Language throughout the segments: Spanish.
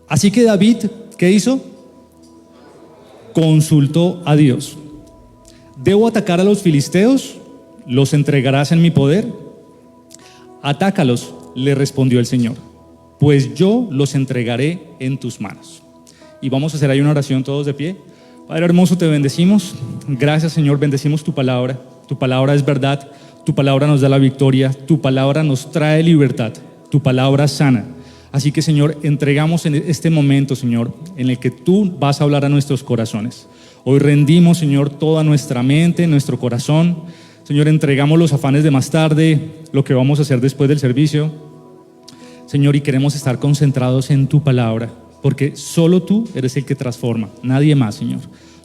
Así que David, ¿qué hizo? Consultó a Dios. ¿Debo atacar a los filisteos? ¿Los entregarás en mi poder? Atácalos, le respondió el Señor, pues yo los entregaré en tus manos. Y vamos a hacer ahí una oración todos de pie. Padre hermoso, te bendecimos. Gracias, Señor, bendecimos tu palabra. Tu palabra es verdad, tu palabra nos da la victoria, tu palabra nos trae libertad, tu palabra sana. Así que, Señor, entregamos en este momento, Señor, en el que tú vas a hablar a nuestros corazones. Hoy rendimos, Señor, toda nuestra mente, nuestro corazón. Señor, entregamos los afanes de más tarde, lo que vamos a hacer después del servicio. Señor, y queremos estar concentrados en tu palabra, porque solo tú eres el que transforma, nadie más, Señor.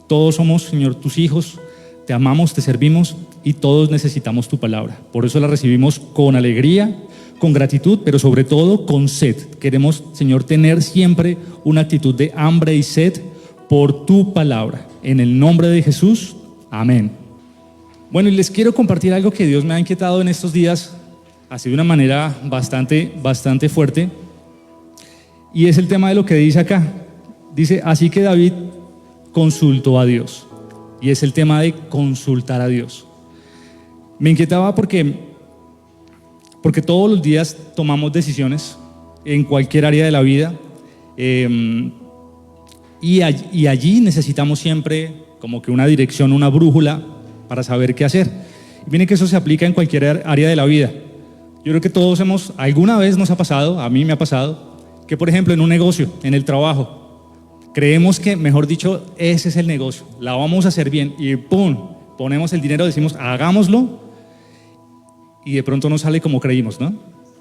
Todos somos, Señor, tus hijos, te amamos, te servimos y todos necesitamos tu palabra. Por eso la recibimos con alegría, con gratitud, pero sobre todo con sed. Queremos, Señor, tener siempre una actitud de hambre y sed por tu palabra. En el nombre de Jesús, amén. Bueno, y les quiero compartir algo que Dios me ha inquietado en estos días, así de una manera bastante fuerte, y es el tema de lo que dice acá. Dice, así que David consultó a Dios, y es el tema de consultar a Dios. Me inquietaba porque todos los días tomamos decisiones en cualquier área de la vida, y allí necesitamos siempre como que una dirección, una brújula para saber qué hacer. Y miren que eso se aplica en cualquier área de la vida. Yo creo que todos alguna vez nos ha pasado, a mí me ha pasado, que por ejemplo en un negocio, en el trabajo, creemos que, mejor dicho, ese es el negocio, la vamos a hacer bien y ¡pum! Ponemos el dinero, decimos hagámoslo y de pronto no sale como creímos, ¿no?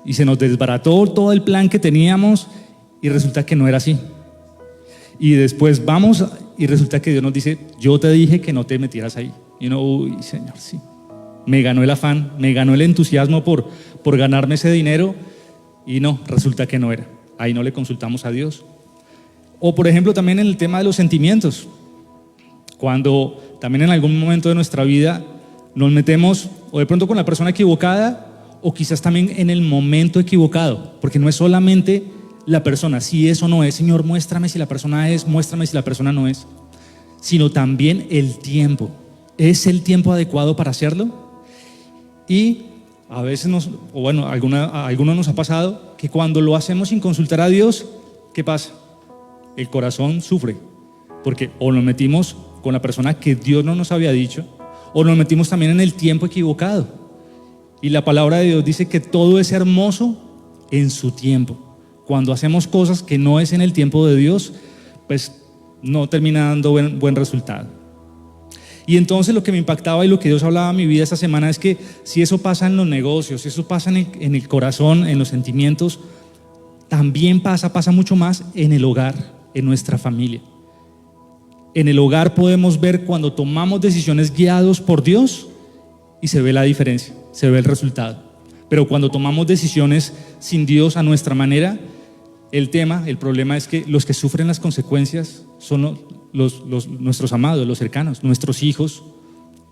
Y se nos desbarató todo el plan que teníamos y resulta que no era así. Y después vamos y resulta que Dios nos dice, yo te dije que no te metieras ahí. Y uno, uy, Señor, sí. Me ganó el afán, me ganó el entusiasmo por ganarme ese dinero y no, resulta que no era. Ahí no le consultamos a Dios. O por ejemplo también en el tema de los sentimientos. Cuando también en algún momento de nuestra vida nos metemos o de pronto con la persona equivocada o quizás también en el momento equivocado, porque no es solamente la persona, si es o no es, Señor, muéstrame si la persona es, muéstrame si la persona no es, sino también el tiempo. ¿Es el tiempo adecuado para hacerlo? Y a veces a algunos nos ha pasado que cuando lo hacemos sin consultar a Dios, ¿qué pasa? El corazón sufre, porque o nos metimos con la persona que Dios no nos había dicho, o nos metimos también en el tiempo equivocado. Y la palabra de Dios dice que todo es hermoso en su tiempo. Cuando hacemos cosas que no es en el tiempo de Dios, pues no termina dando buen resultado. Y entonces lo que me impactaba y lo que Dios hablaba en mi vida esta semana es que si eso pasa en los negocios, si eso pasa en el corazón, en los sentimientos, también pasa mucho más en el hogar, en nuestra familia. En el hogar podemos ver cuando tomamos decisiones guiados por Dios y se ve la diferencia, se ve el resultado. Pero cuando tomamos decisiones sin Dios a nuestra manera, el problema es que los que sufren las consecuencias son nuestros amados, los cercanos, nuestros hijos,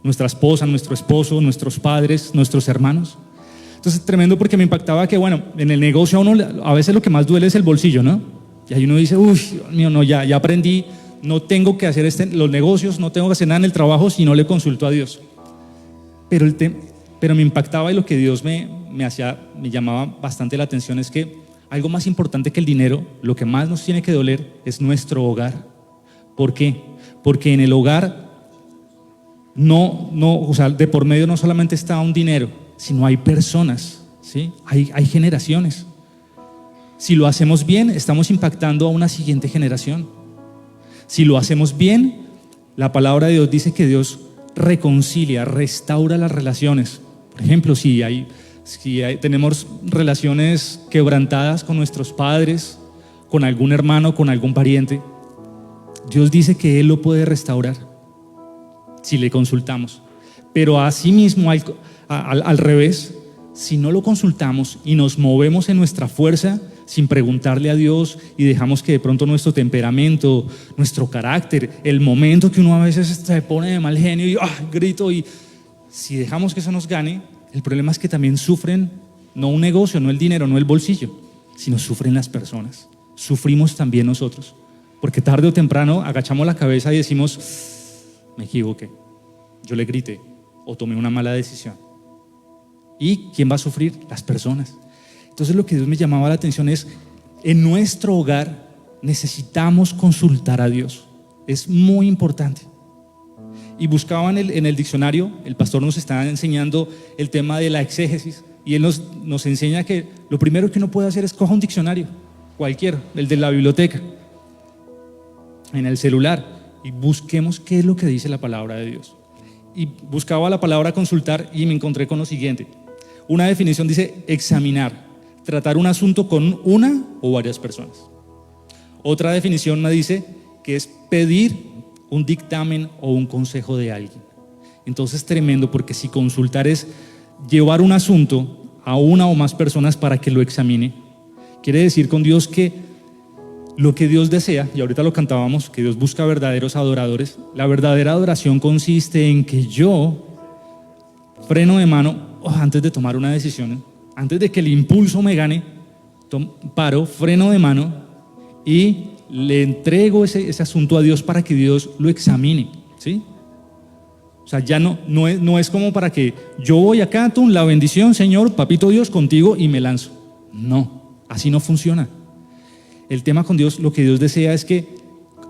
nuestra esposa, nuestro esposo, nuestros padres, nuestros hermanos. Entonces, tremendo, porque me impactaba que, bueno, en el negocio a uno a veces lo que más duele es el bolsillo, ¿no? Y ahí uno dice, uy, Dios mío, no, ya aprendí, no tengo que hacer los negocios, no tengo que hacer nada en el trabajo si no le consulto a Dios. Pero me impactaba y lo que Dios me llamaba bastante la atención es que algo más importante que el dinero, lo que más nos tiene que doler es nuestro hogar. ¿Por qué? Porque en el hogar de por medio no solamente está un dinero, sino hay personas, ¿sí? Hay generaciones. Si lo hacemos bien, estamos impactando a una siguiente generación. Si lo hacemos bien, la palabra de Dios dice que Dios reconcilia, restaura las relaciones. Por ejemplo, si tenemos relaciones quebrantadas con nuestros padres, con algún hermano, con algún pariente, Dios dice que Él lo puede restaurar si le consultamos. Pero asimismo, al revés, si no lo consultamos y nos movemos en nuestra fuerza sin preguntarle a Dios y dejamos que de pronto nuestro temperamento, nuestro carácter, el momento que uno a veces se pone de mal genio y grito, y si dejamos que eso nos gane, el problema es que también sufren, no un negocio, no el dinero, no el bolsillo, sino sufren las personas, sufrimos también nosotros. Porque tarde o temprano agachamos la cabeza y decimos, me equivoqué, yo le grité o tomé una mala decisión. ¿Y quién va a sufrir? Las personas. Entonces lo que Dios me llamaba la atención es, en nuestro hogar necesitamos consultar a Dios. Es muy importante. Y buscaba en el diccionario, el pastor nos está enseñando el tema de la exégesis, y él nos enseña que lo primero que uno puede hacer es coja un diccionario, cualquiera, el de la biblioteca, en el celular, y busquemos qué es lo que dice la palabra de Dios. Y buscaba la palabra consultar y me encontré con lo siguiente. Una definición dice examinar, tratar un asunto con una o varias personas. Otra definición me dice que es pedir un dictamen o un consejo de alguien. Entonces tremendo, porque si consultar es llevar un asunto a una o más personas para que lo examine, quiere decir con Dios que lo que Dios desea, y ahorita lo cantábamos, que Dios busca verdaderos adoradores. La verdadera adoración consiste en que yo freno de mano antes de tomar una decisión, antes de que el impulso me gane, paro, freno de mano y le entrego ese asunto a Dios para que Dios lo examine, ¿sí? O sea, ya no es como para que yo voy acá, la bendición, Señor, papito Dios, contigo y me lanzo. No, así no funciona. El tema con Dios, lo que Dios desea es que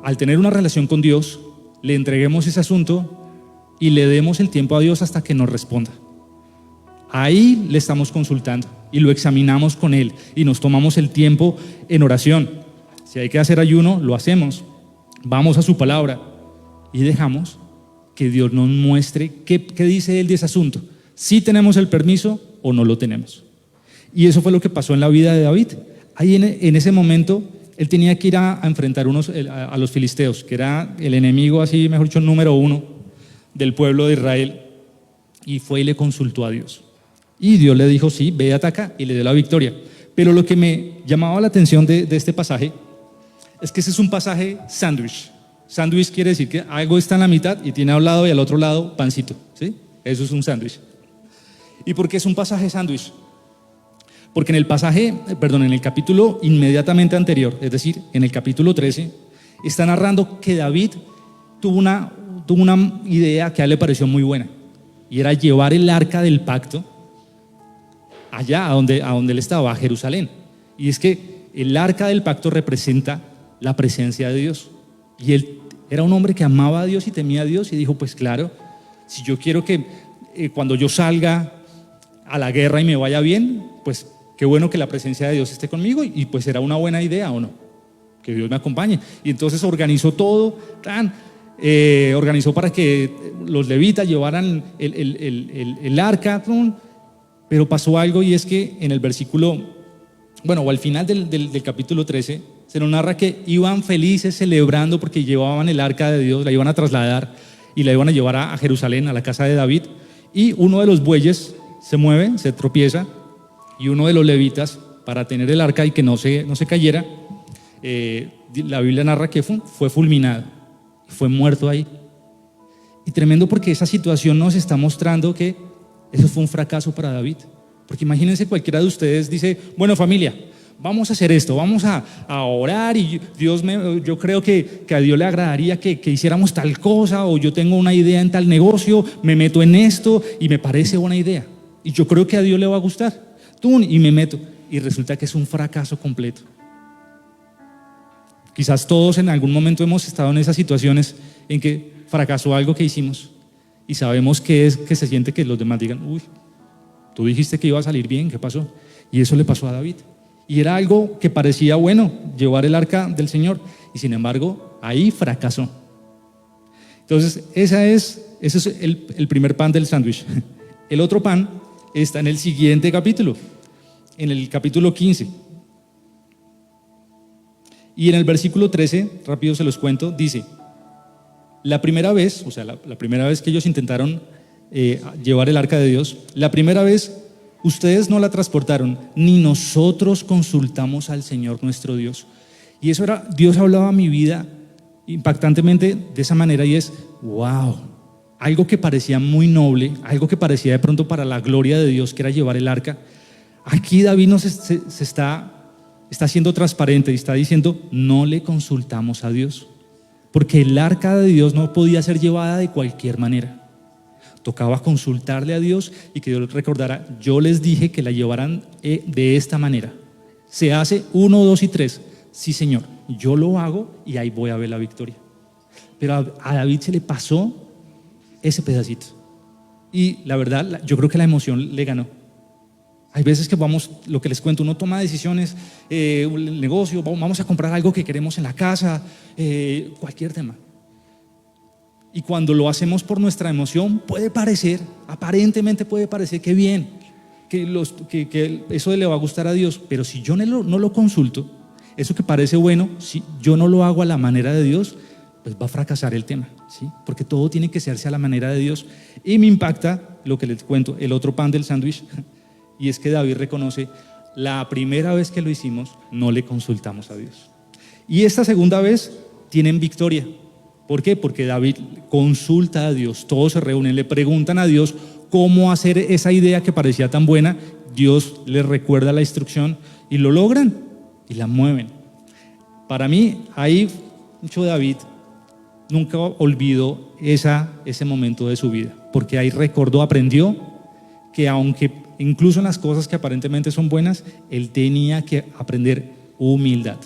al tener una relación con Dios, le entreguemos ese asunto y le demos el tiempo a Dios hasta que nos responda. Ahí le estamos consultando y lo examinamos con Él y nos tomamos el tiempo en oración. Si hay que hacer ayuno, lo hacemos. Vamos a su palabra y dejamos que Dios nos muestre qué dice Él de ese asunto. Si tenemos el permiso o no lo tenemos. Y eso fue lo que pasó en la vida de David. Ahí en ese momento, él tenía que ir a enfrentar a los filisteos, que era el enemigo, así mejor dicho, número 1 del pueblo de Israel. Y fue y le consultó a Dios. Y Dios le dijo, sí, ve y ataca, y le dio la victoria. Pero lo que me llamaba la atención de este pasaje es que ese es un pasaje sándwich. Sándwich quiere decir que algo está en la mitad y tiene a un lado y al otro lado pancito, ¿sí? Eso es un sándwich. ¿Y por qué es un pasaje sándwich? Porque en el capítulo inmediatamente anterior, es decir, en el capítulo 13, está narrando que David tuvo una idea que a él le pareció muy buena, y era llevar el arca del pacto allá a donde él estaba, a Jerusalén. Y es que el arca del pacto representa la presencia de Dios. Y él era un hombre que amaba a Dios y temía a Dios, y dijo, pues claro, si yo quiero que cuando yo salga a la guerra y me vaya bien, pues qué bueno que la presencia de Dios esté conmigo, y pues será una buena idea, ¿o no? Que Dios me acompañe. Y entonces organizó todo, organizó para que los levitas llevaran el arca, pero pasó algo, y es que en el versículo, o al final del capítulo 13, se nos narra que iban felices celebrando porque llevaban el arca de Dios, la iban a trasladar y la iban a llevar a Jerusalén, a la casa de David, y uno de los bueyes se mueve, se tropieza, y uno de los levitas, para tener el arca y que no se cayera, la Biblia narra que fue fulminado, fue muerto ahí. Y tremendo, porque esa situación nos está mostrando que eso fue un fracaso para David. Porque imagínense, cualquiera de ustedes dice, bueno, familia, vamos a hacer esto, vamos a orar, y yo creo que a Dios le agradaría que hiciéramos tal cosa, o yo tengo una idea en tal negocio, me meto en esto y me parece buena idea, y yo creo que a Dios le va a gustar, y me meto, y resulta que es un fracaso completo. Quizás todos en algún momento hemos estado en esas situaciones en que fracasó algo que hicimos, y sabemos que se siente que los demás digan, uy, tú dijiste que iba a salir bien, ¿qué pasó? Y eso le pasó a David. Y era algo que parecía bueno, llevar el arca del Señor, y sin embargo, ahí fracasó. Entonces, ese es el primer pan del sándwich. El otro pan está en el siguiente capítulo, en el capítulo 15. Y en el versículo 13, rápido se los cuento, dice, la primera vez, o sea, la primera vez que ellos intentaron llevar el arca de Dios, la primera vez ustedes no la transportaron, ni nosotros consultamos al Señor nuestro Dios. Y eso era, Dios hablaba a mi vida impactantemente de esa manera, y es, wow, algo que parecía muy noble, algo que parecía de pronto para la gloria de Dios, que era llevar el arca. Aquí David se está está siendo transparente y está diciendo, no le consultamos a Dios, porque el arca de Dios no podía ser llevada de cualquier manera. Tocaba consultarle a Dios y que Dios recordara, yo les dije que la llevaran de esta manera. Se hace 1, 2 y 3. Sí, Señor, yo lo hago y ahí voy a ver la victoria. Pero a David se le pasó ese pedacito. Y la verdad, yo creo que la emoción le ganó. Hay veces que vamos, lo que les cuento, uno toma decisiones, el negocio, vamos a comprar algo que queremos en la casa, cualquier tema. Y cuando lo hacemos por nuestra emoción, puede parecer, aparentemente puede parecer que bien, que eso le va a gustar a Dios, pero si yo no lo consulto, eso que parece bueno, si yo no lo hago a la manera de Dios, pues va a fracasar el tema, ¿sí? Porque todo tiene que hacerse a la manera de Dios. Y me impacta lo que les cuento, el otro pan del sándwich, y es que David reconoce, la primera vez que lo hicimos, no le consultamos a Dios. Y esta segunda vez tienen victoria. ¿Por qué? Porque David consulta a Dios, todos se reúnen, le preguntan a Dios cómo hacer esa idea que parecía tan buena, Dios les recuerda la instrucción y lo logran y la mueven. Para mí, ahí mucho David nunca olvidó ese momento de su vida, porque ahí recordó, aprendió que aunque incluso en las cosas que aparentemente son buenas, él tenía que aprender humildad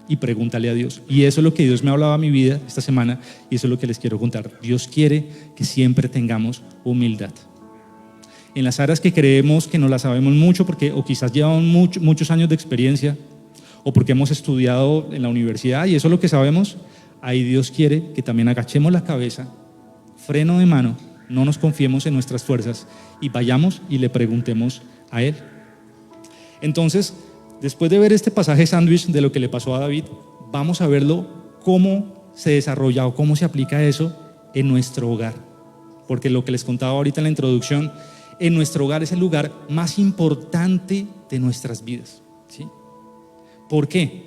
y pregúntale a Dios. Y eso es lo que Dios me ha hablado a mi vida esta semana y eso es lo que les quiero contar. Dios quiere que siempre tengamos humildad. En las áreas que creemos que no las sabemos mucho, o quizás llevamos muchos años de experiencia, o porque hemos estudiado en la universidad y eso es lo que sabemos, ahí Dios quiere que también agachemos la cabeza, freno de mano, no nos confiemos en nuestras fuerzas y vayamos y le preguntemos a Él. Entonces, después de ver este pasaje sándwich de lo que le pasó a David, vamos a verlo cómo se desarrolla o cómo se aplica eso en nuestro hogar. Porque lo que les contaba ahorita en la introducción, en nuestro hogar es el lugar más importante de nuestras vidas, ¿sí? ¿Por qué?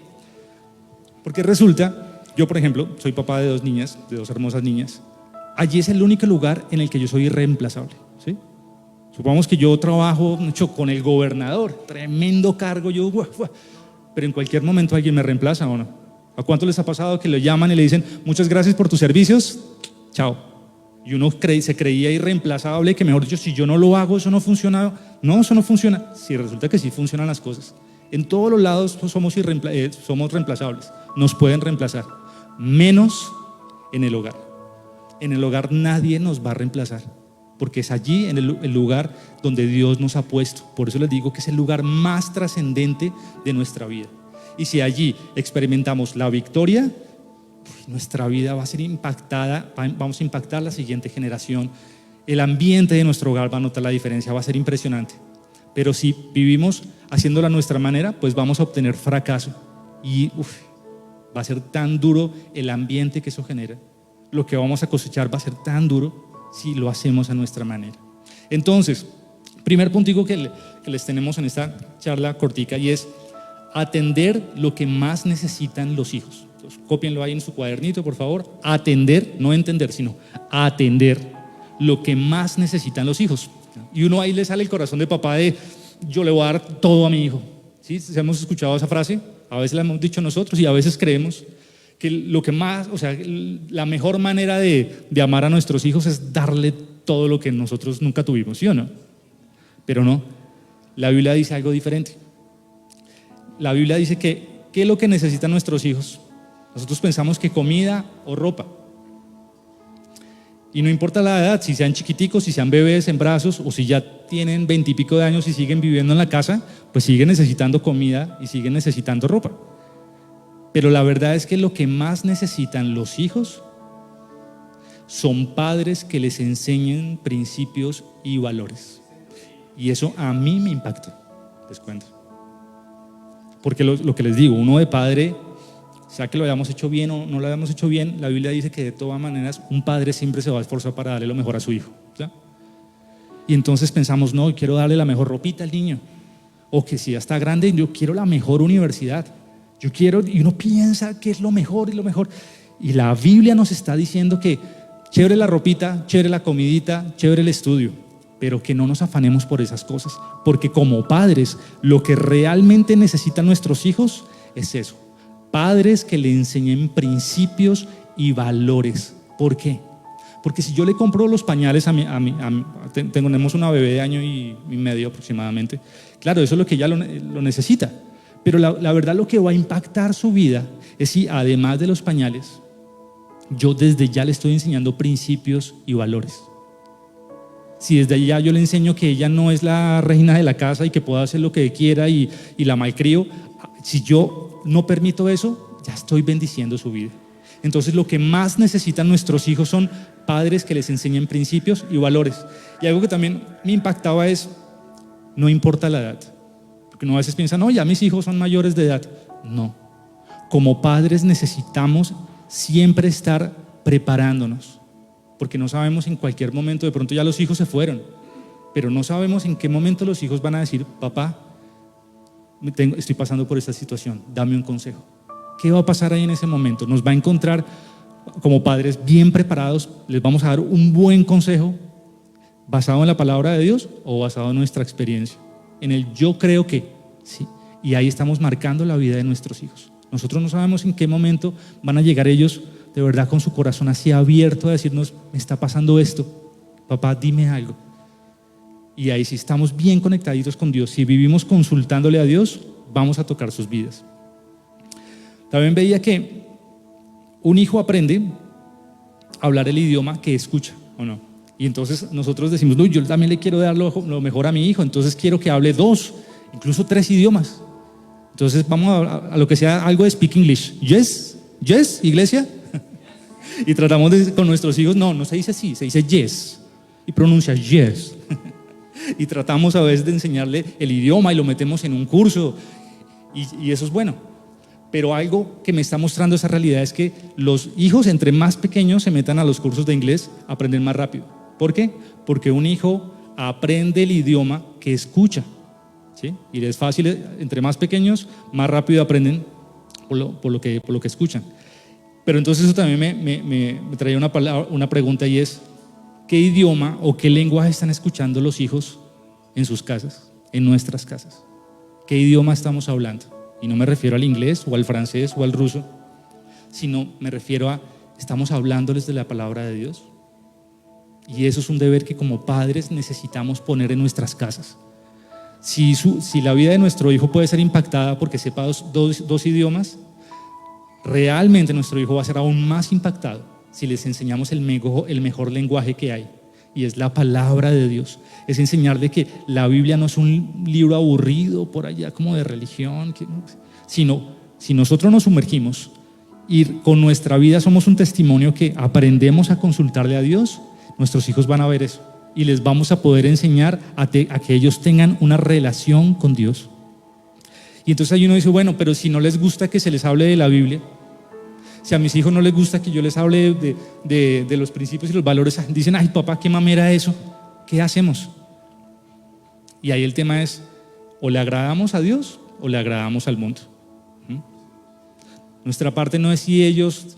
Porque resulta, yo por ejemplo, soy papá de 2 niñas, de 2 hermosas niñas. Allí es el único lugar en el que yo soy irreemplazable, ¿sí? Supongamos que yo trabajo mucho con el gobernador, tremendo cargo, pero en cualquier momento alguien me reemplaza, ¿o no? ¿A cuánto les ha pasado que lo llaman y le dicen muchas gracias por tus servicios, chao? Y uno se creía irreemplazable, que mejor dicho, si yo no lo hago, eso no funciona. No, eso no funciona. Sí, resulta que sí funcionan las cosas. En todos los lados somos reemplazables, nos pueden reemplazar, menos en el hogar. En el hogar nadie nos va a reemplazar, porque es allí en el lugar donde Dios nos ha puesto. Por eso les digo que es el lugar más trascendente de nuestra vida. Y si allí experimentamos la victoria, nuestra vida va a ser impactada, vamos a impactar la siguiente generación. El ambiente de nuestro hogar va a notar la diferencia, va a ser impresionante. Pero si vivimos haciéndolo a nuestra manera, pues vamos a obtener fracaso. Y va a ser tan duro el ambiente que eso genera. Lo que vamos a cosechar va a ser tan duro si lo hacemos a nuestra manera. Entonces, primer puntico que les tenemos en esta charla cortica, y es atender lo que más necesitan los hijos. Entonces, cópienlo ahí en su cuadernito, por favor. Atender, no entender, sino atender lo que más necesitan los hijos. Y uno ahí le sale el corazón de papá de yo le voy a dar todo a mi hijo. ¿Sí? ¿Hemos escuchado esa frase? A veces la hemos dicho nosotros y a veces creemos que lo que más, o sea, la mejor manera de amar a nuestros hijos es darle todo lo que nosotros nunca tuvimos, ¿sí o no? Pero no, la Biblia dice algo diferente. La Biblia dice que ¿qué es lo que necesitan nuestros hijos? Nosotros pensamos que comida o ropa. Y no importa la edad, si sean chiquiticos, si sean bebés en brazos o si ya tienen 20 y pico de años y siguen viviendo en la casa, pues siguen necesitando comida y siguen necesitando ropa. Pero la verdad es que lo que más necesitan los hijos son padres que les enseñen principios y valores. Y eso a mí me impactó, les cuento. Porque lo que les digo, uno de padre, sea que lo hayamos hecho bien o no lo hayamos hecho bien, la Biblia dice que de todas maneras un padre siempre se va a esforzar para darle lo mejor a su hijo, ¿sí? Y entonces pensamos, no, quiero darle la mejor ropita al niño. O que si ya está grande, yo quiero la mejor universidad. Yo quiero, y uno piensa que es lo mejor y lo mejor. Y la Biblia nos está diciendo que chévere la ropita, chévere la comidita, chévere el estudio, pero que no nos afanemos por esas cosas, porque como padres, lo que realmente necesitan nuestros hijos es eso, padres que le enseñen principios y valores. ¿Por qué? Porque si yo le compro los pañales tenemos una bebé de año y medio aproximadamente, claro, eso es lo que ella lo necesita, pero la verdad lo que va a impactar su vida es si además de los pañales, yo desde ya le estoy enseñando principios y valores. Si desde allá yo le enseño que ella no es la reina de la casa y que pueda hacer lo que quiera y la malcrio, si yo no permito eso, ya estoy bendiciendo su vida. Entonces lo que más necesitan nuestros hijos son padres que les enseñen principios y valores. Y algo que también me impactaba es, no importa la edad, porque uno a veces piensa, no, ya mis hijos son mayores de edad. No, como padres necesitamos siempre estar preparándonos, porque no sabemos en cualquier momento, de pronto ya los hijos se fueron, pero no sabemos en qué momento los hijos van a decir, papá, estoy pasando por esta situación, dame un consejo. ¿Qué va a pasar ahí en ese momento? Nos va a encontrar como padres bien preparados, les vamos a dar un buen consejo basado en la palabra de Dios o basado en nuestra experiencia, en el yo creo que, sí, y ahí estamos marcando la vida de nuestros hijos. Nosotros no sabemos en qué momento van a llegar ellos de verdad con su corazón así abierto a decirnos, me está pasando esto, papá, dime algo. Y ahí si estamos bien conectaditos con Dios, si vivimos consultándole a Dios, vamos a tocar sus vidas. También veía que un hijo aprende a hablar el idioma que escucha, ¿o no? Y entonces nosotros decimos, no, yo también le quiero dar lo mejor a mi hijo, entonces quiero que hable 2, incluso 3 idiomas. Entonces vamos a lo que sea algo de speak English. Yes, yes, iglesia. Y tratamos con nuestros hijos, no se dice así, se dice yes. Y pronuncia yes. Y tratamos a veces de enseñarle el idioma y lo metemos en un curso. Y eso es bueno. Pero algo que me está mostrando esa realidad es que los hijos, entre más pequeños se metan a los cursos de inglés, aprenden más rápido. ¿Por qué? Porque un hijo aprende el idioma que escucha. ¿Sí? Y es fácil, entre más pequeños, más rápido aprenden por lo que escuchan. Pero entonces eso también me traía una pregunta, y es, ¿qué idioma o qué lenguaje están escuchando los hijos en sus casas, en nuestras casas? ¿Qué idioma estamos hablando? Y no me refiero al inglés o al francés o al ruso, sino me refiero a, ¿estamos hablándoles de la palabra de Dios? Y eso es un deber que como padres necesitamos poner en nuestras casas. Si la vida de nuestro hijo puede ser impactada porque sepa dos idiomas, realmente nuestro hijo va a ser aún más impactado si les enseñamos el mejor lenguaje que hay, y es la palabra de Dios. Es enseñarle que la Biblia no es un libro aburrido por allá como de religión, sino si nosotros nos sumergimos y con nuestra vida somos un testimonio que aprendemos a consultarle a Dios, nuestros hijos van a ver eso y les vamos a poder enseñar a que ellos tengan una relación con Dios. Y entonces ahí uno dice, bueno, pero si no les gusta que se les hable de la Biblia, si a mis hijos no les gusta que yo les hable de los principios y los valores, dicen, ay papá, qué mamera eso, ¿qué hacemos? Y ahí el tema es, o le agradamos a Dios o le agradamos al mundo. Nuestra parte no es si ellos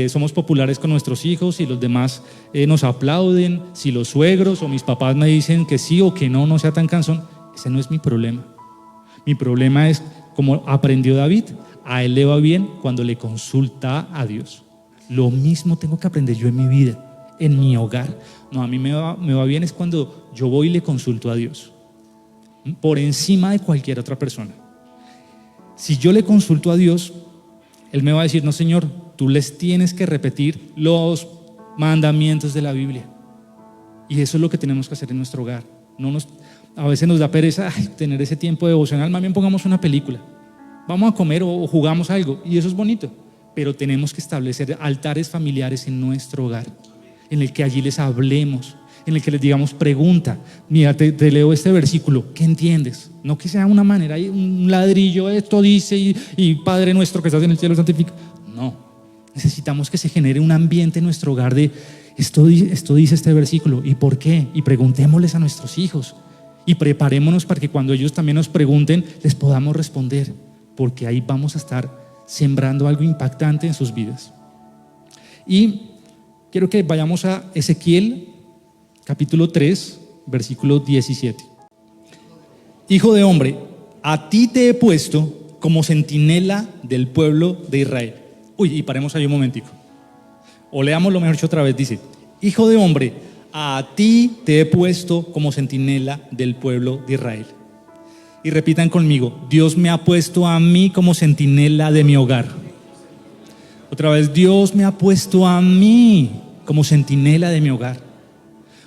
somos populares con nuestros hijos, si los demás nos aplauden, si los suegros o mis papás me dicen que sí o que no sea tan cansón. Ese no es mi problema. Mi problema es, como aprendió David, a él le va bien cuando le consulta a Dios. Lo mismo tengo que aprender yo en mi vida, en mi hogar. No, a mí me va bien es cuando yo voy y le consulto a Dios, por encima de cualquier otra persona. Si yo le consulto a Dios, Él me va a decir, no Señor, tú les tienes que repetir los mandamientos de la Biblia. Y eso es lo que tenemos que hacer en nuestro hogar. A veces nos da pereza tener ese tiempo devocional, más bien pongamos una película. Vamos a comer o jugamos algo, y eso es bonito, pero tenemos que establecer altares familiares en nuestro hogar, en el que allí les hablemos, en el que les digamos, pregunta, mira, te leo este versículo, ¿qué entiendes? No que sea una manera, un ladrillo, esto dice, y Padre nuestro que estás en el cielo, santifica. No, necesitamos que se genere un ambiente en nuestro hogar de, esto dice este versículo, ¿y por qué? Y preguntémosles a nuestros hijos, y preparémonos para que cuando ellos también nos pregunten, les podamos responder, porque ahí vamos a estar sembrando algo impactante en sus vidas. Y quiero que vayamos a Ezequiel capítulo 3, versículo 17. Hijo de hombre, a ti te he puesto como centinela del pueblo de Israel. Uy, y paremos ahí un momentico. O leámoslo mejor otra vez, dice: Hijo de hombre, a ti te he puesto como centinela del pueblo de Israel. Y repitan conmigo: Dios me ha puesto a mí como centinela de mi hogar. Otra vez: Dios me ha puesto a mí como centinela de mi hogar.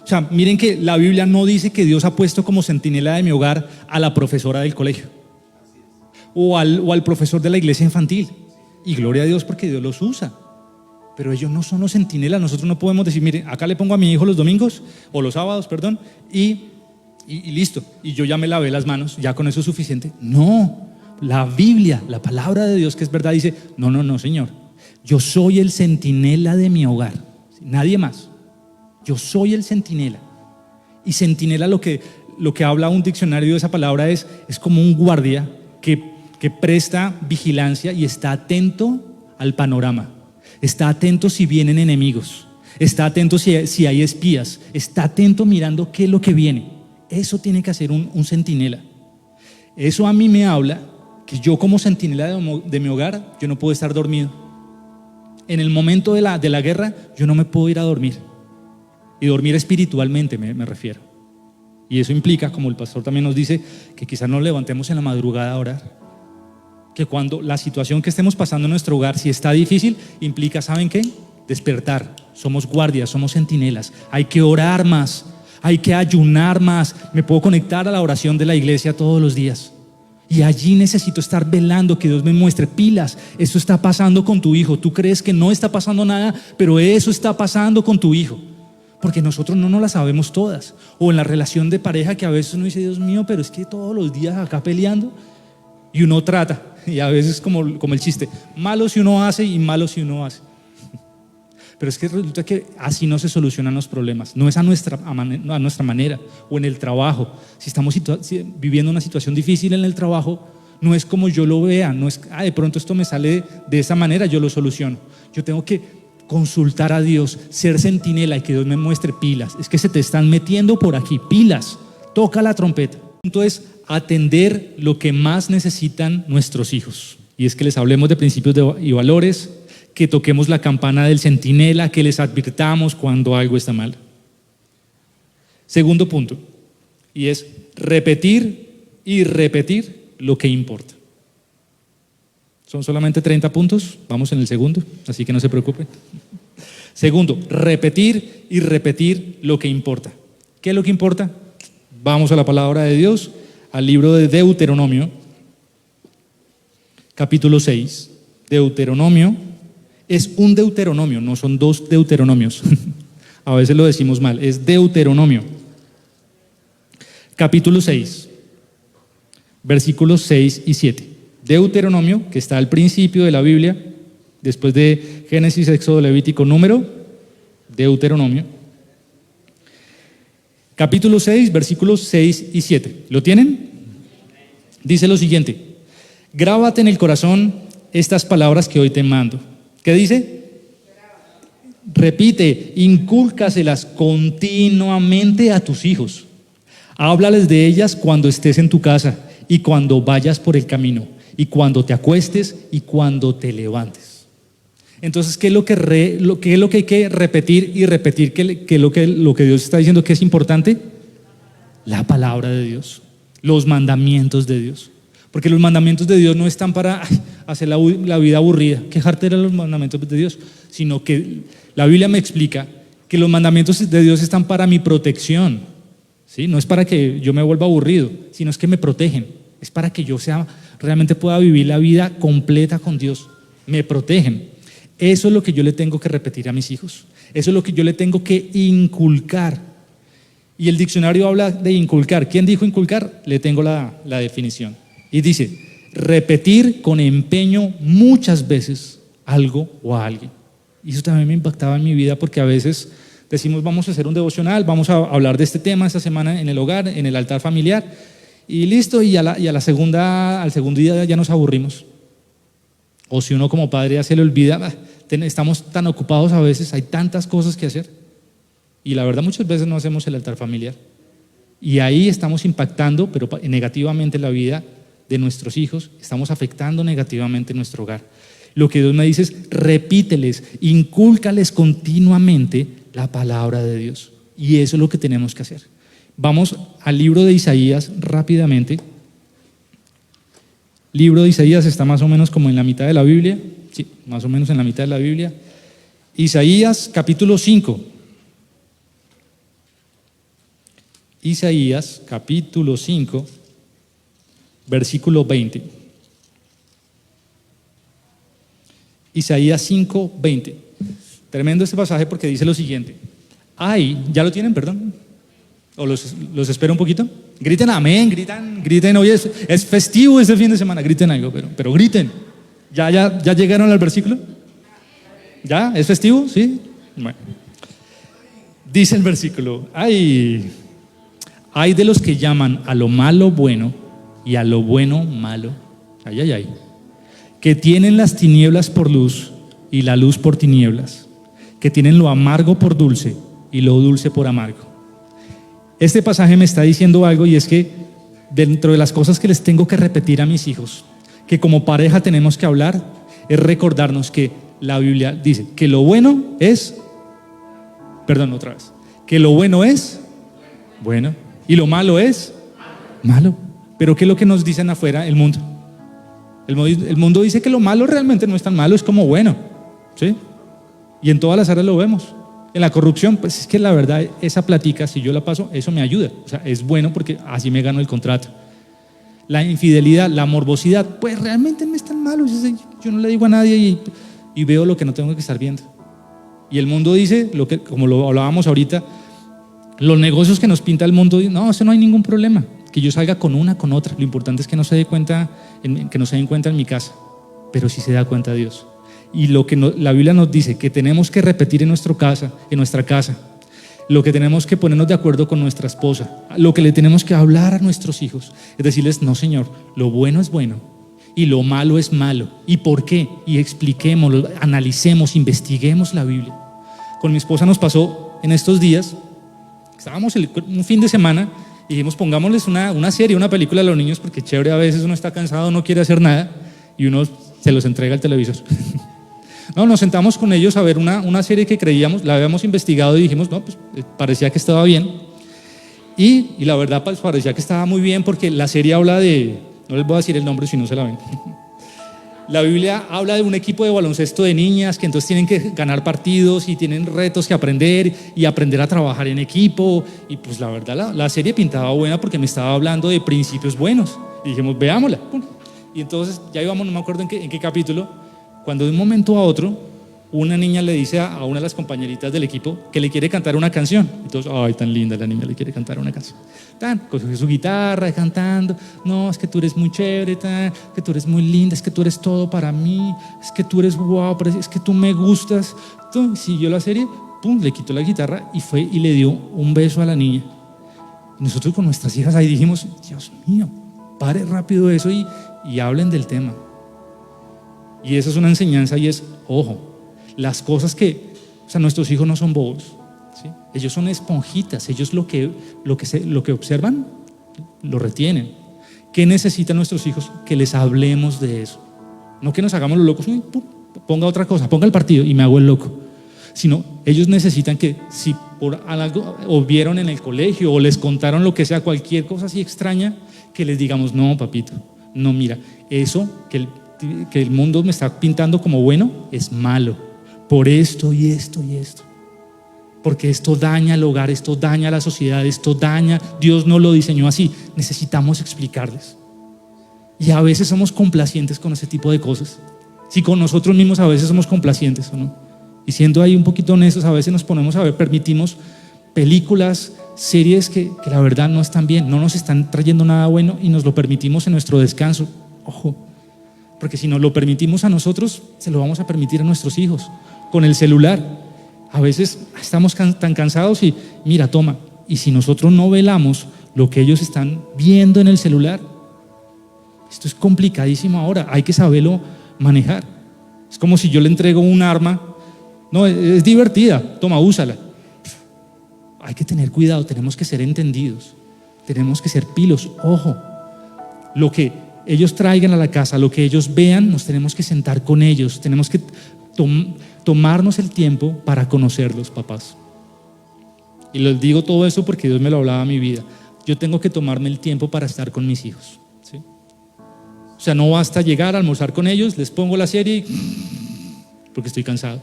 O sea, miren que la Biblia no dice que Dios ha puesto como centinela de mi hogar a la profesora del colegio o al profesor de la iglesia infantil. Y gloria a Dios porque Dios los usa. Pero ellos no son los centinelas. Nosotros no podemos decir: mire, acá le pongo a mi hijo los domingos o los sábados, perdón, y listo. Y yo ya me lavé las manos, ya con eso es suficiente. No, la Biblia, la palabra de Dios que es verdad, dice: no, Señor. Yo soy el centinela de mi hogar, nadie más. Yo soy el centinela. Y centinela, lo que habla un diccionario de esa palabra es como un guardia que presta vigilancia y está atento al panorama. Está atento si vienen enemigos. Está atento si hay espías. Está atento mirando qué es lo que viene. Eso tiene que hacer un centinela. Eso a mí me habla que yo, como centinela de mi hogar, yo no puedo estar dormido. En el momento de la guerra, yo no me puedo ir a dormir. Y dormir espiritualmente me refiero. Y eso implica, como el pastor también nos dice, que quizás nos levantemos en la madrugada a orar. Que cuando la situación que estemos pasando en nuestro hogar, si está difícil, implica, ¿saben qué? Despertar. Somos guardias, somos centinelas. Hay que orar más, hay que ayunar más. Me puedo conectar a la oración de la iglesia todos los días. Y allí necesito estar velando, que Dios me muestre: pilas, esto está pasando con tu hijo. Tú crees que no está pasando nada, pero eso está pasando con tu hijo. Porque nosotros no nos las sabemos todas. O en la relación de pareja, que a veces uno dice: Dios mío, pero es que todos los días acá peleando. Y uno trata, y a veces como el chiste: malo si uno hace y malo si uno hace. Pero es que resulta que así no se solucionan los problemas. No es a nuestra manera. O en el trabajo, si estamos viviendo una situación difícil en el trabajo, no es como yo lo vea. No es: de pronto esto me sale de esa manera, yo lo soluciono. Yo tengo que consultar a Dios, ser centinela y que Dios me muestre: pilas, es que se te están metiendo por aquí, pilas, toca la trompeta. El punto es atender lo que más necesitan nuestros hijos, y es que les hablemos de principios y valores, que toquemos la campana del centinela, que les advirtamos cuando algo está mal. Segundo punto, y es repetir y repetir lo que importa. Son solamente 30 puntos, vamos en el segundo, así que no se preocupen. Segundo, repetir y repetir lo que importa. ¿Qué es lo que importa? Vamos a la palabra de Dios, al libro de Deuteronomio, capítulo 6. Deuteronomio es un Deuteronomio, no son dos Deuteronomios. A veces lo decimos mal, es Deuteronomio. Capítulo 6, versículos 6 y 7. Deuteronomio, que está al principio de la Biblia, después de Génesis, Éxodo, Levítico, Número, Deuteronomio. Capítulo 6, versículos 6 y 7. ¿Lo tienen? Dice lo siguiente: grábate en el corazón estas palabras que hoy te mando. ¿Qué dice? Repite, incúlcaselas continuamente a tus hijos. Háblales de ellas cuando estés en tu casa y cuando vayas por el camino, y cuando te acuestes y cuando te levantes. Entonces, ¿qué es lo que hay que repetir y repetir? ¿Qué es lo que Dios está diciendo que es importante? La palabra de Dios, los mandamientos de Dios. Porque los mandamientos de Dios no están para hacer la vida aburrida, quejarte de los mandamientos de Dios, sino que la Biblia me explica que los mandamientos de Dios están para mi protección, ¿sí? No es para que yo me vuelva aburrido, sino es que me protegen. Es para que yo realmente pueda vivir la vida completa con Dios. Me protegen. Eso es lo que yo le tengo que repetir a mis hijos. Eso es lo que yo le tengo que inculcar. Y el diccionario habla de inculcar. ¿Quién dijo inculcar? Le tengo la definición. Y dice: repetir con empeño muchas veces algo o a alguien. Y eso también me impactaba en mi vida, porque a veces decimos: vamos a hacer un devocional, vamos a hablar de este tema esta semana en el hogar, en el altar familiar. Y listo, al segundo día ya nos aburrimos. O si uno como padre ya se le olvida, estamos tan ocupados a veces, hay tantas cosas que hacer. Y la verdad, muchas veces no hacemos el altar familiar. Y ahí estamos impactando, pero negativamente, la vida de nuestros hijos, estamos afectando negativamente nuestro hogar. Lo que Dios me dice es: repíteles, incúlcales continuamente la palabra de Dios. Y eso es lo que tenemos que hacer. Vamos al libro de Isaías rápidamente. Libro de Isaías está más o menos como en la mitad de la Biblia. Sí, más o menos en la mitad de la Biblia. Isaías capítulo 5. Isaías capítulo 5, versículo 20. Isaías 5, 20. Tremendo este pasaje porque dice lo siguiente. Ay, ¿ya lo tienen, perdón? ¿O los espero un poquito? Griten amén, griten. Hoy es festivo este fin de semana, griten algo, pero griten. ¿Ya llegaron al versículo? ¿Ya? ¿Es festivo? ¿Sí? Bueno. Dice el versículo: ay de los que llaman a lo malo bueno y a lo bueno malo. Ay. Que tienen las tinieblas por luz y la luz por tinieblas. Que tienen lo amargo por dulce y lo dulce por amargo. Este pasaje me está diciendo algo, y es que dentro de las cosas que les tengo que repetir a mis hijos, que como pareja tenemos que hablar, es recordarnos que la Biblia dice que lo bueno es, que lo bueno es bueno y lo malo es malo. Pero ¿qué es lo que nos dicen afuera el mundo? El mundo dice que lo malo realmente no es tan malo, es como bueno, ¿sí? Y en todas las áreas lo vemos. En la corrupción, pues es que la verdad, esa plática, si yo la paso, eso me ayuda. O sea, es bueno porque así me gano el contrato. La infidelidad, la morbosidad, pues realmente no es tan malo. Yo no le digo a nadie y veo lo que no tengo que estar viendo. Y el mundo dice, como lo hablábamos ahorita, los negocios que nos pinta el mundo, no, eso no hay ningún problema. Que yo salga con una, con otra. Lo importante es que no se den cuenta en mi casa, pero sí se da cuenta Dios. Y lo que la Biblia nos dice que tenemos que repetir en nuestra casa, lo que tenemos que ponernos de acuerdo con nuestra esposa, lo que le tenemos que hablar a nuestros hijos, es decirles: no, Señor, lo bueno es bueno y lo malo es malo. ¿Y por qué? Y expliquémoslo, analicemos, investiguemos la Biblia. Con mi esposa nos pasó en estos días, estábamos un fin de semana y dijimos: pongámosles una serie, una película a los niños, porque chévere, a veces uno está cansado, no quiere hacer nada y uno se los entrega al televisor. No, nos sentamos con ellos a ver una serie que creíamos, la habíamos investigado y dijimos: no, pues parecía que estaba bien. Y la verdad, pues parecía que estaba muy bien, porque la serie habla de, no les voy a decir el nombre si no se la ven. La Biblia habla de un equipo de baloncesto de niñas que entonces tienen que ganar partidos y tienen retos que aprender y aprender a trabajar en equipo. Y pues la verdad, la serie pintaba buena porque me estaba hablando de principios buenos. Y dijimos: veámosla. Y entonces ya íbamos, no me acuerdo en qué capítulo, cuando de un momento a otro una niña le dice a una de las compañeritas del equipo que le quiere cantar una canción. Entonces, ay, tan linda, la niña le quiere cantar una canción. Coge su guitarra cantando: no, es que tú eres muy chévere, que tú eres muy linda, es que tú eres todo para mí, es que tú eres guau, es que tú me gustas. Siguió la serie, le quitó la guitarra y fue y le dio un beso a la niña. Y nosotros con nuestras hijas ahí dijimos: Dios mío, pare rápido eso y hablen del tema. Y esa es una enseñanza, y es, ojo, las cosas nuestros hijos no son bobos, ¿sí? Ellos son esponjitas, ellos lo que observan, lo retienen. ¿Qué necesitan nuestros hijos? Que les hablemos de eso. No que nos hagamos los locos, ponga otra cosa, ponga el partido y me hago el loco. Sino, ellos necesitan que, si por algo o vieron en el colegio o les contaron lo que sea, cualquier cosa así extraña, que les digamos: no, papito, no, mira, eso que el mundo me está pintando como bueno es malo, por esto y esto y esto, porque esto daña el hogar, esto daña la sociedad, esto daña, Dios no lo diseñó así. Necesitamos explicarles. Y a veces somos complacientes con ese tipo de cosas. Si con nosotros mismos a veces somos complacientes, ¿o no? Y siendo ahí un poquito honestos, a veces nos ponemos a ver, permitimos películas, series que la verdad no están bien, no nos están trayendo nada bueno, y nos lo permitimos en nuestro descanso. Ojo, porque si nos lo permitimos a nosotros, se lo vamos a permitir a nuestros hijos. Con el celular, a veces estamos tan cansados y mira, toma. Y si nosotros no velamos lo que ellos están viendo en el celular, esto es complicadísimo ahora, hay que saberlo manejar. Es como si yo le entrego un arma: no, es divertida, toma, úsala. Hay que tener cuidado, tenemos que ser entendidos. Tenemos que ser pilos, ojo. Lo que ellos traigan a la casa, lo que ellos vean, nos tenemos que sentar con ellos, tenemos que tomarnos el tiempo para conocerlos, papás. Y les digo todo eso porque Dios me lo hablaba a mi vida. Yo tengo que tomarme el tiempo para estar con mis hijos, ¿sí? O sea, no basta llegar a almorzar con ellos, les pongo la serie porque estoy cansado.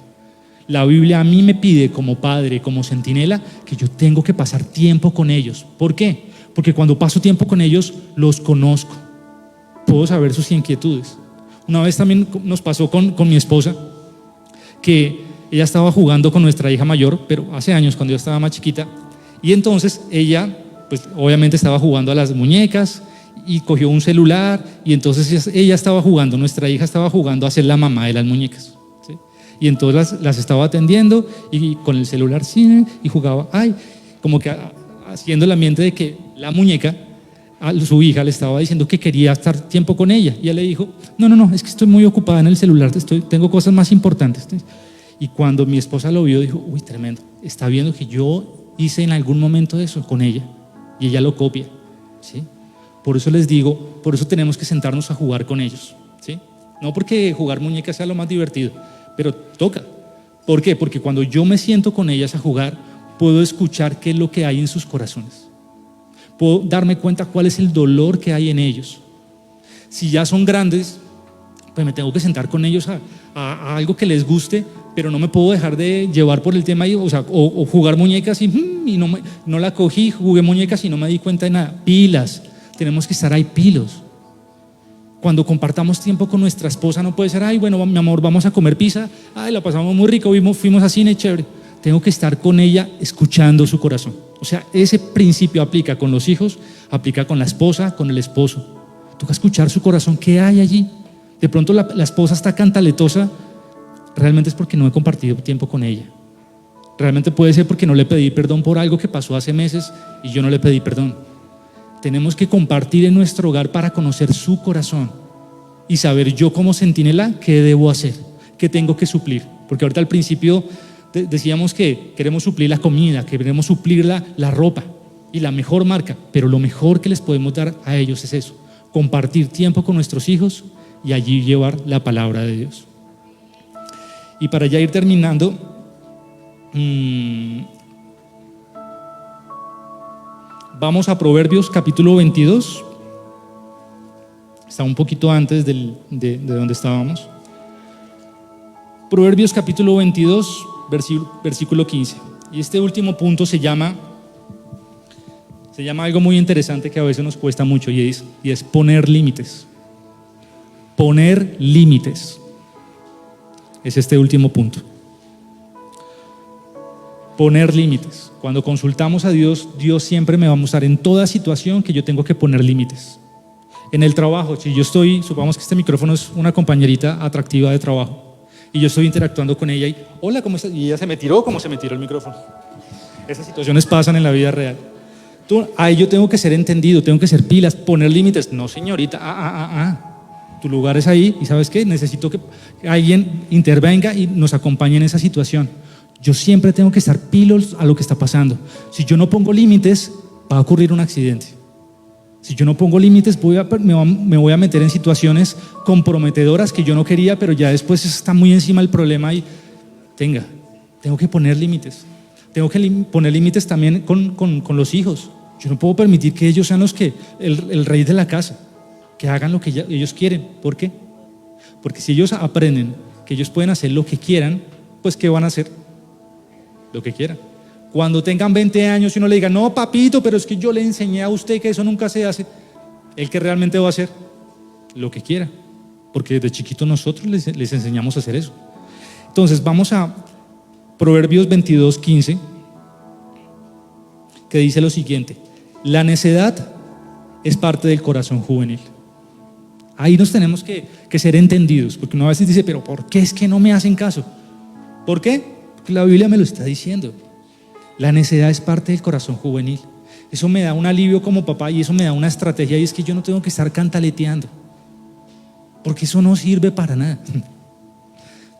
La Biblia a mí me pide como padre, como centinela, que yo tengo que pasar tiempo con ellos. ¿Por qué? Porque cuando paso tiempo con ellos, los conozco. Puedo saber sus inquietudes. Una vez también nos pasó con mi esposa, que ella estaba jugando con nuestra hija mayor, pero hace años, cuando yo estaba más chiquita, y entonces ella, pues obviamente estaba jugando a las muñecas y cogió un celular, y entonces ella estaba jugando, nuestra hija estaba jugando a ser la mamá de las muñecas, ¿sí? Y entonces las estaba atendiendo y con el celular sí, y jugaba, como que haciendo el ambiente de que la muñeca, a su hija le estaba diciendo que quería estar tiempo con ella, y ella le dijo, no, es que estoy muy ocupada en el celular, tengo cosas más importantes. Y cuando mi esposa lo vio, dijo, uy, tremendo, está viendo que yo hice en algún momento eso con ella, y ella lo copia, ¿sí? Por eso les digo, por eso tenemos que sentarnos a jugar con ellos, ¿sí? No porque jugar muñecas sea lo más divertido, pero toca. ¿Por qué? Porque cuando yo me siento con ellas a jugar, puedo escuchar qué es lo que hay en sus corazones. Puedo darme cuenta cuál es el dolor que hay en ellos. Si ya son grandes, pues me tengo que sentar con ellos a algo que les guste, pero no me puedo dejar de llevar por el tema o jugar muñecas y no la cogí, jugué muñecas y no me di cuenta de nada. Pilas, tenemos que estar ahí pilos. Cuando compartamos tiempo con nuestra esposa no puede ser, bueno, mi amor, vamos a comer pizza, la pasamos muy rico, fuimos a cine, chévere. Tengo que estar con ella escuchando su corazón. O sea, ese principio aplica con los hijos, aplica con la esposa, con el esposo. Toca escuchar su corazón, ¿qué hay allí? De pronto la esposa está cantaletosa, realmente es porque no he compartido tiempo con ella. Realmente puede ser porque no le pedí perdón por algo que pasó hace meses y yo no le pedí perdón. Tenemos que compartir en nuestro hogar para conocer su corazón y saber yo como centinela qué debo hacer, qué tengo que suplir. Porque ahorita al principio decíamos que queremos suplir la comida, que queremos suplir la ropa y la mejor marca, pero lo mejor que les podemos dar a ellos es eso, compartir tiempo con nuestros hijos y allí llevar la palabra de Dios. Y para ya ir terminando, vamos a Proverbios capítulo 22, está un poquito antes de donde estábamos. Proverbios capítulo 22, versículo 15. Y este último punto se llama algo muy interesante que a veces nos cuesta mucho y es poner límites. Poner límites. Es este último punto. Poner límites. Cuando consultamos a Dios, Dios siempre me va a mostrar en toda situación que yo tengo que poner límites. En el trabajo, si yo supongamos que este micrófono es una compañerita atractiva de trabajo y yo estoy interactuando con ella y hola, ¿cómo estás? Y ella se me tiró como se me tiró el micrófono. Esas situaciones pasan en la vida real. Ahí yo tengo que ser entendido, tengo que ser pilas, poner límites. No, señorita, tu lugar es ahí y ¿sabes qué? Necesito que alguien intervenga y nos acompañe en esa situación. Yo siempre tengo que estar pilos a lo que está pasando. Si yo no pongo límites, va a ocurrir un accidente. Si yo no pongo límites, me voy a meter en situaciones comprometedoras que yo no quería, pero ya después está muy encima el problema y tengo que poner límites. Tengo que poner límites también con los hijos. Yo no puedo permitir que ellos sean el rey de la casa, que hagan lo que ellos quieren. ¿Por qué? Porque si ellos aprenden que ellos pueden hacer lo que quieran, pues ¿qué van a hacer? Lo que quieran. Cuando tengan 20 años y uno le diga, no papito, pero es que yo le enseñé a usted que eso nunca se hace, ¿el que realmente va a hacer? Lo que quiera, porque desde chiquitos nosotros les enseñamos a hacer eso. Entonces vamos a Proverbios 22, 15, que dice lo siguiente: la necedad es parte del corazón juvenil. Ahí nos tenemos que ser entendidos, porque uno a veces dice, pero ¿por qué es que no me hacen caso? ¿Por qué? Porque la Biblia me lo está diciendo. La necedad es parte del corazón juvenil. Eso me da un alivio como papá y eso me da una estrategia, y es que yo no tengo que estar cantaleteando, porque eso no sirve para nada.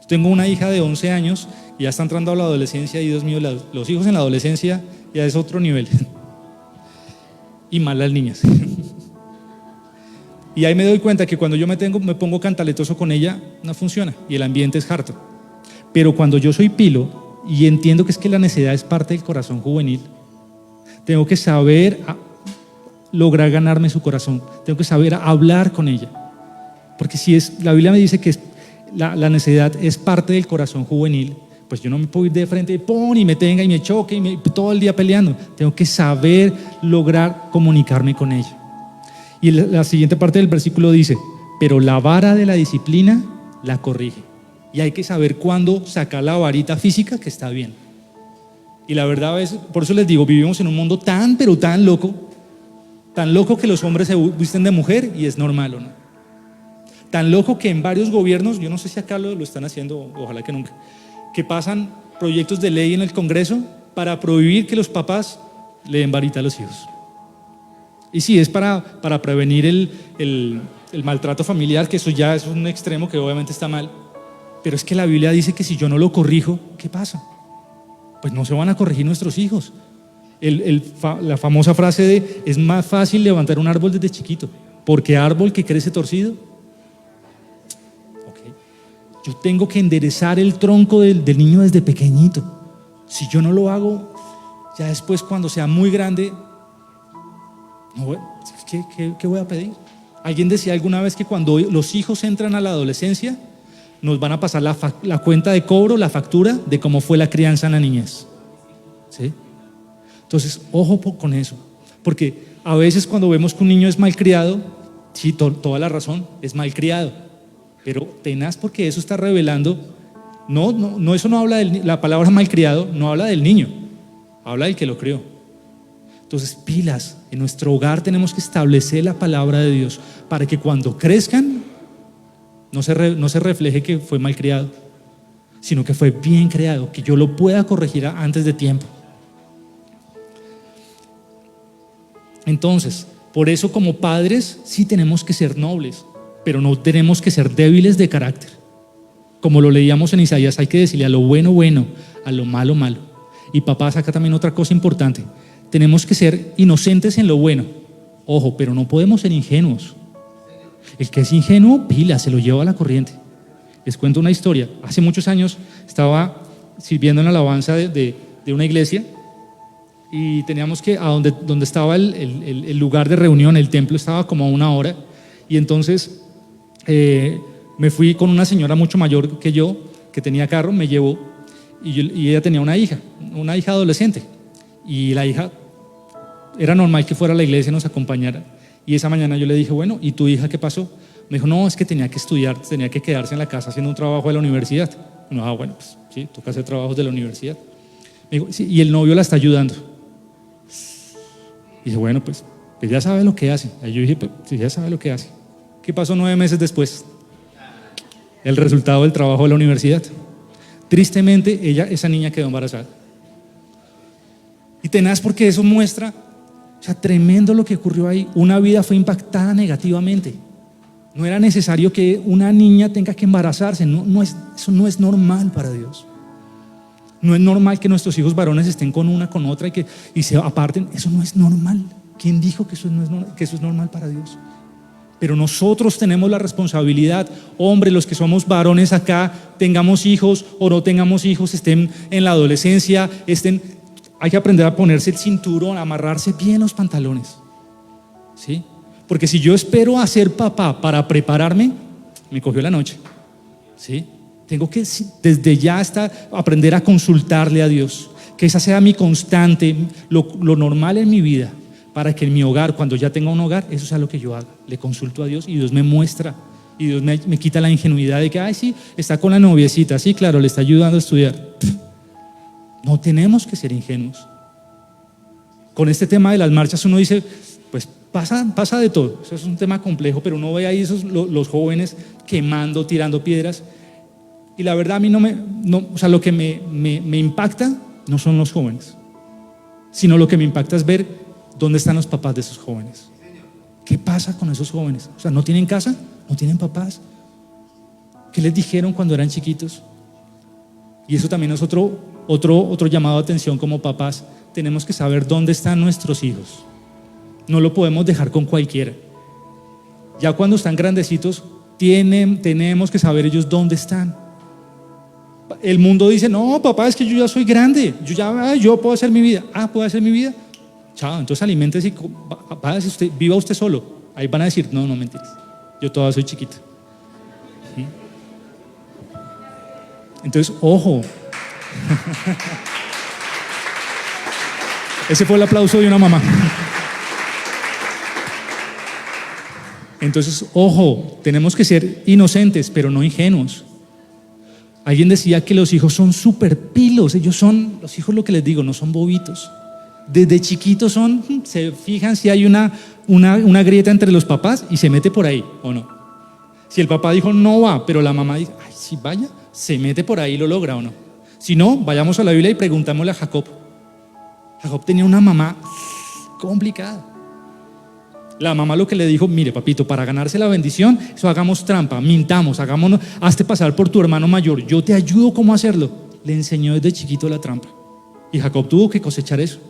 Tengo una hija de 11 años y ya está entrando a la adolescencia y Dios mío, los hijos en la adolescencia ya es otro nivel. y malas niñas. Y ahí me doy cuenta que cuando yo me pongo cantaletoso con ella, no funciona y el ambiente es harto. Pero cuando yo soy pilo y entiendo que es que la necedad es parte del corazón juvenil, tengo que saber lograr ganarme su corazón, tengo que saber hablar con ella. Porque si la Biblia me dice que la necedad es parte del corazón juvenil, pues yo no me puedo ir de frente y me tenga y me choque y todo el día peleando. Tengo que saber lograr comunicarme con ella. Y la siguiente parte del versículo dice, pero la vara de la disciplina la corrige. Y hay que saber cuándo sacar la varita física que está bien. Y la verdad es, por eso les digo, vivimos en un mundo tan, pero tan loco que los hombres se visten de mujer y es normal, ¿o no? Tan loco que en varios gobiernos, yo no sé si acá lo están haciendo, ojalá que nunca, que pasan proyectos de ley en el Congreso para prohibir que los papás le den varita a los hijos. Y sí, es para prevenir el maltrato familiar, que eso ya es un extremo que obviamente está mal. Pero es que la Biblia dice que si yo no lo corrijo, ¿qué pasa? Pues no se van a corregir nuestros hijos. La famosa frase de, es más fácil levantar un árbol desde chiquito, porque árbol que crece torcido. Okay. Yo tengo que enderezar el tronco del niño desde pequeñito. Si yo no lo hago, ya después cuando sea muy grande, no, ¿qué voy a pedir? Alguien decía alguna vez que cuando los hijos entran a la adolescencia, nos van a pasar la cuenta de cobro, la factura de cómo fue la crianza en la niñez. ¿Sí? Entonces, ojo con eso, porque a veces cuando vemos que un niño es malcriado, sí, toda la razón, es malcriado, pero tenaz porque eso está revelando, no, eso no habla la palabra malcriado, no habla del niño, habla del que lo crió. Entonces, pilas, en nuestro hogar tenemos que establecer la palabra de Dios para que cuando crezcan no se refleje que fue malcriado, sino que fue bien creado, que yo lo pueda corregir antes de tiempo. Entonces, por eso como padres sí tenemos que ser nobles, pero no tenemos que ser débiles de carácter. Como lo leíamos en Isaías, hay que decirle a lo bueno, bueno, a lo malo, malo. Y papás, acá también otra cosa importante, tenemos que ser inocentes en lo bueno, ojo, pero no podemos ser ingenuos. El que es ingenuo, pila, se lo lleva a la corriente. Les cuento una historia. Hace muchos años estaba sirviendo en la alabanza de una iglesia y teníamos que, a donde estaba el lugar de reunión, el templo estaba como a 1 hora, y entonces me fui con una señora mucho mayor que yo, que tenía carro, me llevó, y ella tenía una hija adolescente, y la hija, era normal que fuera a la iglesia y nos acompañara, y esa mañana yo le dije, bueno, ¿y tu hija qué pasó? Me dijo, no, es que tenía que estudiar, tenía que quedarse en la casa haciendo un trabajo de la universidad. No, bueno, pues sí, toca hacer trabajos de la universidad. Me dijo, sí, y el novio la está ayudando. Y dije, bueno, pues ya sabe lo que hace. Ahí yo dije, pues sí, ya sabe lo que hace. ¿Qué pasó 9 meses después? El resultado del trabajo de la universidad. Tristemente, esa niña quedó embarazada. Y tenaz porque eso muestra, o sea, tremendo lo que ocurrió ahí. Una vida fue impactada negativamente. No era necesario que una niña tenga que embarazarse. Eso no es normal para Dios. No es normal que nuestros hijos varones estén con otra y se aparten. Eso no es normal. ¿Quién dijo que eso es normal para Dios? Pero nosotros tenemos la responsabilidad, hombres, los que somos varones acá, tengamos hijos o no tengamos hijos, estén en la adolescencia, hay que aprender a ponerse el cinturón, a amarrarse bien los pantalones. ¿Sí? Porque si yo espero a ser papá para prepararme, me cogió la noche. ¿Sí? Tengo que desde ya aprender a consultarle a Dios, que esa sea mi constante, lo normal en mi vida, para que en mi hogar, cuando ya tenga un hogar, eso sea lo que yo haga. Le consulto a Dios y Dios me muestra, y Dios me quita la ingenuidad de que, ay, sí, está con la noviecita, sí, claro, le está ayudando a estudiar. No tenemos que ser ingenuos. Con este tema de las marchas uno dice, pues pasa de todo, eso es un tema complejo, pero uno ve ahí los jóvenes quemando, tirando piedras. Y la verdad a mí o sea, lo que me impacta no son los jóvenes, sino lo que me impacta es ver dónde están los papás de esos jóvenes. ¿Qué pasa con esos jóvenes? O sea, ¿no tienen casa? ¿No tienen papás? ¿Qué les dijeron cuando eran chiquitos? Y eso también es otro llamado de atención como papás. Tenemos que saber dónde están nuestros hijos. No lo podemos dejar con cualquiera. Ya cuando están grandecitos, tenemos que saber ellos dónde están. El mundo dice, no, papá, es que yo ya soy grande, yo puedo hacer mi vida. ¿Puedo hacer mi vida? Chao, entonces aliméntese y viva usted solo. Ahí van a decir, no, mentiras, yo todavía soy chiquita. ¿Sí? Entonces, ojo. Ese fue el aplauso de una mamá. Entonces, ojo, tenemos que ser inocentes, pero no ingenuos. Alguien decía que los hijos son súper pilos. Los hijos, lo que les digo, no son bobitos. Desde chiquitos se fijan si hay una grieta entre los papás y se mete por ahí, ¿o no? Si el papá dijo no va, pero la mamá dice, ay, sí, vaya, se mete por ahí y lo logra, ¿o no? Si no, vayamos a la Biblia y preguntámosle a Jacob. Jacob tenía una mamá complicada. La mamá lo que le dijo, mire papito, para ganarse la bendición, eso hagamos trampa, mintamos, hazte pasar por tu hermano mayor, yo te ayudo cómo hacerlo. Le enseñó desde chiquito la trampa. Y Jacob tuvo que cosechar eso.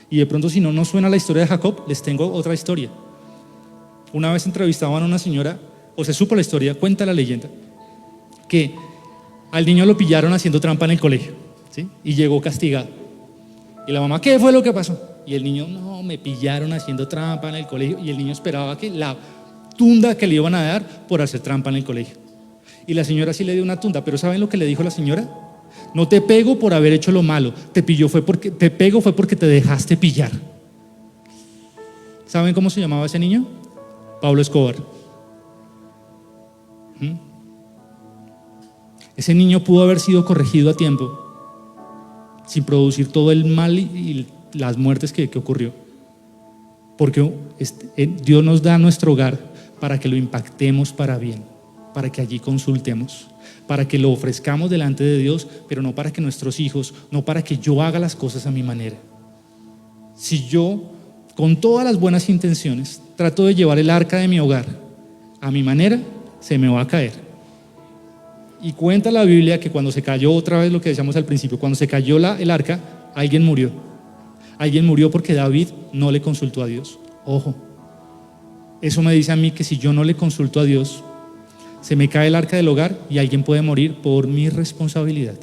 Y de pronto, si no nos suena la historia de Jacob, les tengo otra historia. Una vez entrevistaban a una señora, o se supo la historia, cuenta la leyenda, que al niño lo pillaron haciendo trampa en el colegio, ¿sí? Y llegó castigado. Y la mamá, ¿qué fue lo que pasó? Y el niño, no, me pillaron haciendo trampa en el colegio. Y el niño esperaba que la tunda que le iban a dar por hacer trampa en el colegio. Y la señora sí le dio una tunda, pero ¿saben lo que le dijo la señora? No te pego por haber hecho lo malo, te pego fue porque te dejaste pillar. ¿Saben cómo se llamaba ese niño? Pablo Escobar. Ese niño pudo haber sido corregido a tiempo, sin producir todo el mal y las muertes que ocurrió. Porque Dios nos da nuestro hogar para que lo impactemos para bien, para que allí consultemos, para que lo ofrezcamos delante de Dios, pero no para que nuestros hijos, no para que yo haga las cosas a mi manera. Si yo, con todas las buenas intenciones, trato de llevar el arca de mi hogar a mi manera, se me va a caer. Y cuenta la Biblia que cuando se cayó, otra vez lo que decíamos al principio, cuando se cayó el arca, alguien murió. Alguien murió porque David no le consultó a Dios. Ojo, eso me dice a mí que si yo no le consulto a Dios, se me cae el arca del hogar y alguien puede morir por mi responsabilidad.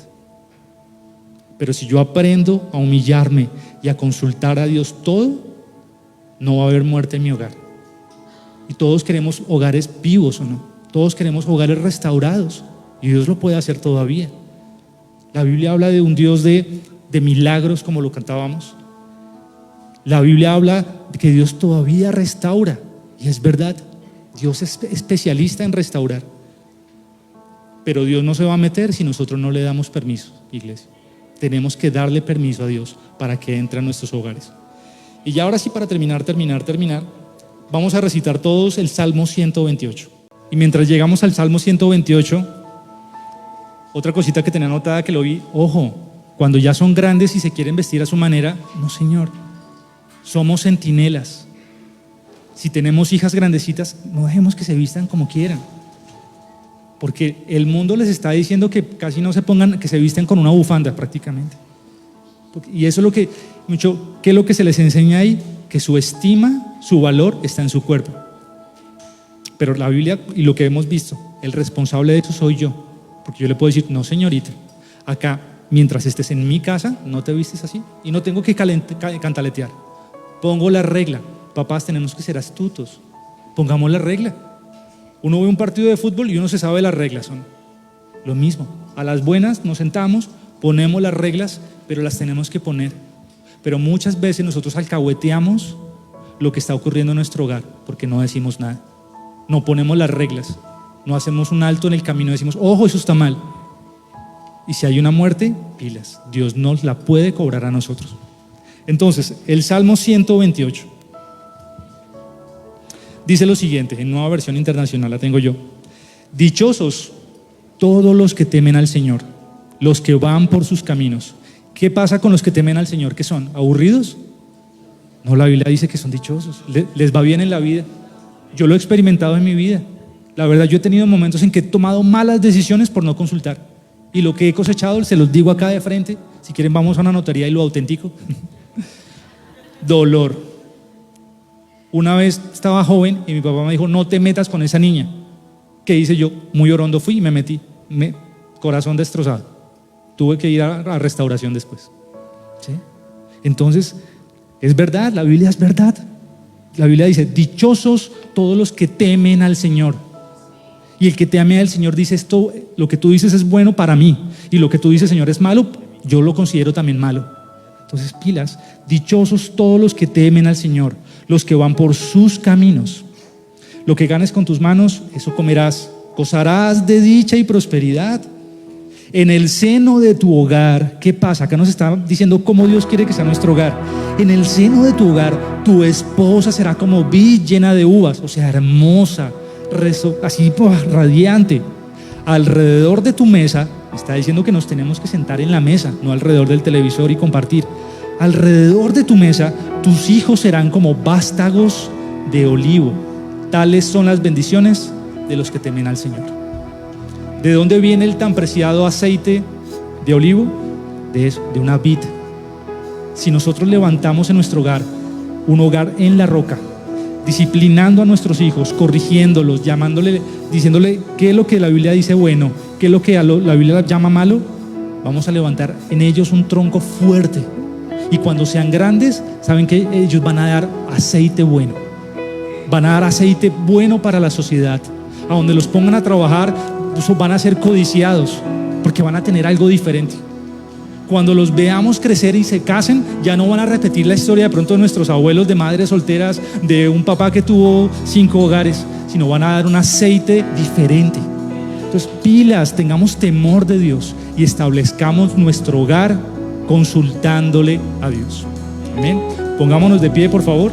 Pero si yo aprendo a humillarme y a consultar a Dios todo, no va a haber muerte en mi hogar. Y todos queremos hogares vivos, ¿o no? Todos queremos hogares restaurados. Y Dios lo puede hacer todavía. La Biblia habla de un Dios de milagros, como lo cantábamos. La Biblia habla de que Dios todavía restaura. Y es verdad, Dios es especialista en restaurar. Pero Dios no se va a meter si nosotros no le damos permiso, iglesia. Tenemos que darle permiso a Dios para que entre a nuestros hogares. Y ya ahora sí, para terminar, vamos a recitar todos el Salmo 128. Y mientras llegamos al Salmo 128, otra cosita que tenía anotada que lo vi, ojo, cuando ya son grandes y se quieren vestir a su manera, no señor, somos centinelas. Si tenemos hijas grandecitas, no dejemos que se vistan como quieran, porque el mundo les está diciendo que casi no se pongan, que se visten con una bufanda prácticamente. Y eso es lo que, ¿qué es lo que se les enseña ahí? Que su estima, su valor está en su cuerpo. Pero la Biblia y lo que hemos visto, el responsable de eso soy yo. Porque yo le puedo decir, no señorita, acá mientras estés en mi casa no te vistes así y no tengo que cantaletear. Pongo la regla. Papás, tenemos que ser astutos, pongamos la regla. Uno ve un partido de fútbol y uno se sabe las reglas, son lo mismo. A las buenas nos sentamos, ponemos las reglas, pero las tenemos que poner. Pero muchas veces nosotros alcahueteamos lo que está ocurriendo en nuestro hogar porque no decimos nada, no ponemos las reglas. No hacemos un alto en el camino y decimos, ojo, eso está mal. Y si hay una muerte, pilas, Dios nos la puede cobrar a nosotros. Entonces, el Salmo 128 dice lo siguiente, en Nueva Versión Internacional la tengo yo. Dichosos todos los que temen al Señor, los que van por sus caminos. ¿Qué pasa con los que temen al Señor? ¿Qué son? ¿Aburridos? No, la Biblia dice que son dichosos, les va bien en la vida. Yo lo he experimentado en mi vida. La verdad, yo he tenido momentos en que he tomado malas decisiones por no consultar. Y lo que he cosechado, se los digo acá de frente. Si quieren, vamos a una notaría y lo autentico. Dolor. Una vez estaba joven y mi papá me dijo, no te metas con esa niña. ¿Qué hice yo? Muy orondo fui y me metí. Corazón destrozado. Tuve que ir a restauración después. ¿Sí? Entonces, es verdad, la Biblia es verdad. La Biblia dice, dichosos todos los que temen al Señor. Y el que teme al Señor dice, esto, lo que tú dices es bueno para mí. Y lo que tú dices, Señor, es malo, yo lo considero también malo. Entonces, pilas, dichosos todos los que temen al Señor, los que van por sus caminos. Lo que ganes con tus manos, eso comerás. Gozarás de dicha y prosperidad. En el seno de tu hogar, ¿qué pasa? Acá nos está diciendo cómo Dios quiere que sea nuestro hogar. En el seno de tu hogar, tu esposa será como vid llena de uvas, o sea, hermosa, así radiante. Alrededor de tu mesa, está diciendo que nos tenemos que sentar en la mesa, no alrededor del televisor y compartir. Alrededor de tu mesa, tus hijos serán como vástagos de olivo. Tales son las bendiciones de los que temen al Señor. ¿De dónde viene el tan preciado aceite de olivo? De eso, de una vid. Si nosotros levantamos en nuestro hogar un hogar en la roca, disciplinando a nuestros hijos, corrigiéndolos, llamándole, diciéndole qué es lo que la Biblia dice bueno, qué es lo que la Biblia llama malo, vamos a levantar en ellos un tronco fuerte. Y cuando sean grandes, saben que ellos van a dar aceite bueno. Van a dar aceite bueno para la sociedad. A donde los pongan a trabajar, van a ser codiciados porque van a tener algo diferente. Cuando los veamos crecer y se casen, ya no van a repetir la historia de pronto de nuestros abuelos, de madres solteras, de un papá que tuvo 5 hogares, sino van a dar un aceite diferente. Entonces, pilas, tengamos temor de Dios y establezcamos nuestro hogar consultándole a Dios. Amén. Pongámonos de pie, por favor.